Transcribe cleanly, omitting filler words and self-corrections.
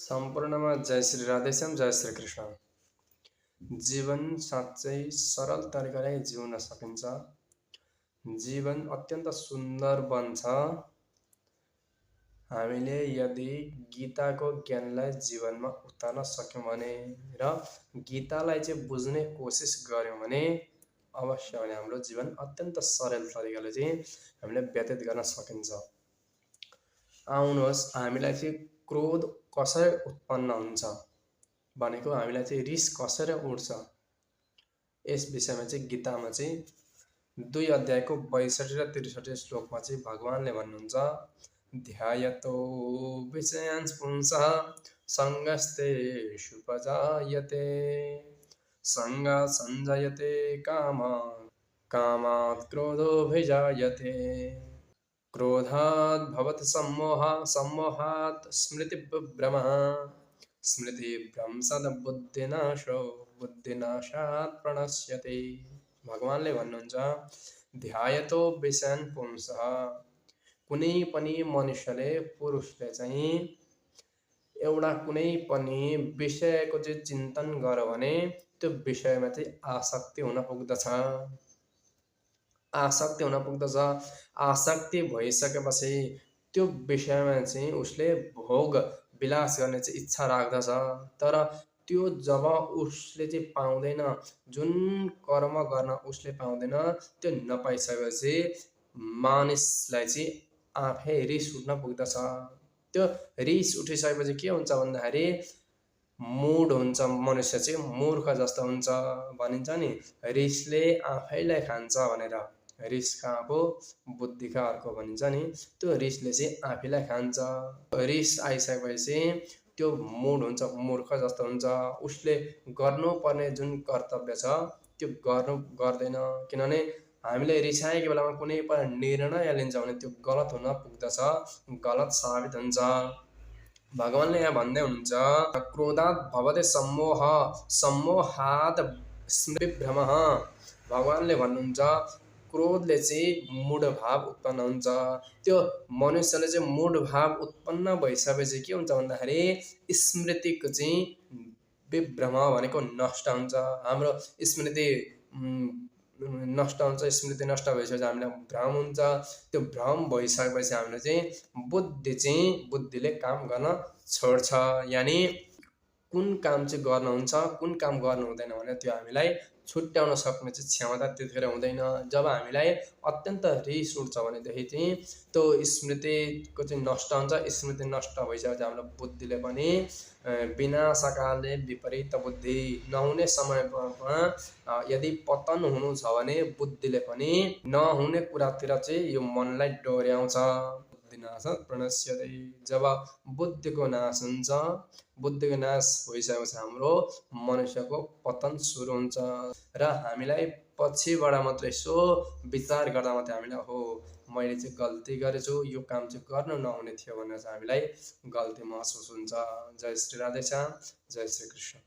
सम्पूर्णमा जय श्री राधेश्याम, जय श्री कृष्ण। जीवन साँच्चै सरल तरिकाले जिउन सकिन्छ। जीवन अत्यन्त सुन्दर बन्छ हामीले यदि गीताको ज्ञानलाई जीवनमा उतार्न सक्यौं भने र गीतालाई चाहिँ बुझ्ने कोसिस गर्यौं भने अवश्य भने हाम्रो जीवन अत्यन्त सरल तरिकाले चाहिँ हामीले व्यतीत गर्न सकिन्छ। आउनुहोस् हामीलाई चाहिँ क्रोध कसरी उत्पन्न हुन्छ भनेको हामीलाई चाहिँ रिस कसरी उठ्छ यस विषयमा चाहिँ गीतामा चाहिँ 2 अध्यायको 62 र 63 श्लोकमा चाहिँ भगवानले भन्नुहुन्छ ध्यायतो विषयान् पुंसः संगस्तेषु उपजायते संगात् संजायते कामात् क्रोधोऽभिजायते क्रोधात् भवति सम्मोहः सम्मोहात् स्मृतिभ्रमः स्मृतिभ्रंशात् बुद्धिनाशो बुद्धिनाशात् प्रणश्यते। भगवानले भन्नुहुन्छ ध्यायतो विषयान् पुंसः कुनै पनि मनुष्यले पुरुषले चाहिँ एउटा कुनै पनि विषयको चाहिँ चिन्तन गर्यो भने त्यो विषयमा चाहिँ आसक्ति हुन पुग्दछ। आसक्ति भइसकेपछि त्यो विषयमा चाहिँ उसले भोग विलास गर्ने चाहिँ इच्छा राख्दछ। तर त्यो जब उसले चाहिँ पाउँदैन, जुन कर्म गर्न उसले पाउँदैन त्यो नपाइसकेपछि मानिसलाई चाहिँ आफै रिस उठ्न पुग्दछ। त्यो रिस उठिसकेपछि के हुन्छ भन्दाखेरि मूड हुन्छ, मनुष्य चाहिँ मूर्ख जस्तो हुन्छ भनिन्छ नि, रिसले आफैलाई खान्छ भनेर। रिस कहाँको बुद्धिका अर्को भनिन्छ नि, त्यो रिसले चाहिँ आफैलाई खान्छ। रिस आइसकेपछि त्यो मूड हुन्छ, मूर्ख जस्तो हुन्छ। उसले गर्नुपर्ने जुन कर्तव्य छ त्यो गर्दैन, किनभने हामीले रिसाएको बेलामा कुनै पनि निर्णय लिन्छ भने त्यो गलत हुन पुग्दछ, गलत साबित हुन्छ। भगवानले यहाँ भन्दै हुनुहुन्छ क्रोधात् भवति सम्मोहः सम्मोहात् स्मृतिभ्रमः। भगवानले भन्नुहुन्छ क्रोधले चाहिँ मूढ भाव उत्पन्न हुन्छ। त्यो मनुष्यले चाहिँ मूढ भाव उत्पन्न भइसकेपछि के हुन्छ भन्दाखेरि स्मृतिको चाहिँ विभ्रम भनेको नष्ट हुन्छ। हाम्रो स्मृति नष्ट हुन्छ। स्मृति नष्ट भइसकेपछि हामीलाई भ्रम हुन्छ। त्यो भ्रम भइसकेपछि हामीले चाहिँ बुद्धिले काम गर्न छोड्छ। यानी कुन काम चाहिँ गर्न हुन्छ, कुन काम गर्नु हुँदैन भने त्यो हामीलाई छुट्याउन सक्ने चाहिँ क्षमता त्यतिखेर हुँदैन। जब हामीलाई अत्यन्त रिस उठ्छ भनेदेखि चाहिँ त्यो स्मृतिको चाहिँ नष्ट हुन्छ। स्मृति नष्ट भइसकेपछि हाम्रो बुद्धिले पनि विनाशकाले विपरीत बुद्धि नहुने समयमा यदि पतन हुनु छ भने बुद्धिले पनि नहुने कुरातिर चाहिँ यो मनलाई डोर्याउँछ। बुद्धिनाशात् प्रणश्यते। जब बुद्धिको नाश हुन्छ, बुद्धिको नाश भइसकेपछि हाम्रो मनुष्यको पतन सुरु हुन्छ र हामीलाई पछिबाट मात्रै यसो विचार गर्दा मात्रै हामीलाई हो मैले चाहिँ गल्ती गरेछु, यो काम चाहिँ गर्नु नहुने थियो भनेर चाहिँ हामीलाई गल्ती महसुस हुन्छ। जय श्री राधेश्याम, जय श्री कृष्ण।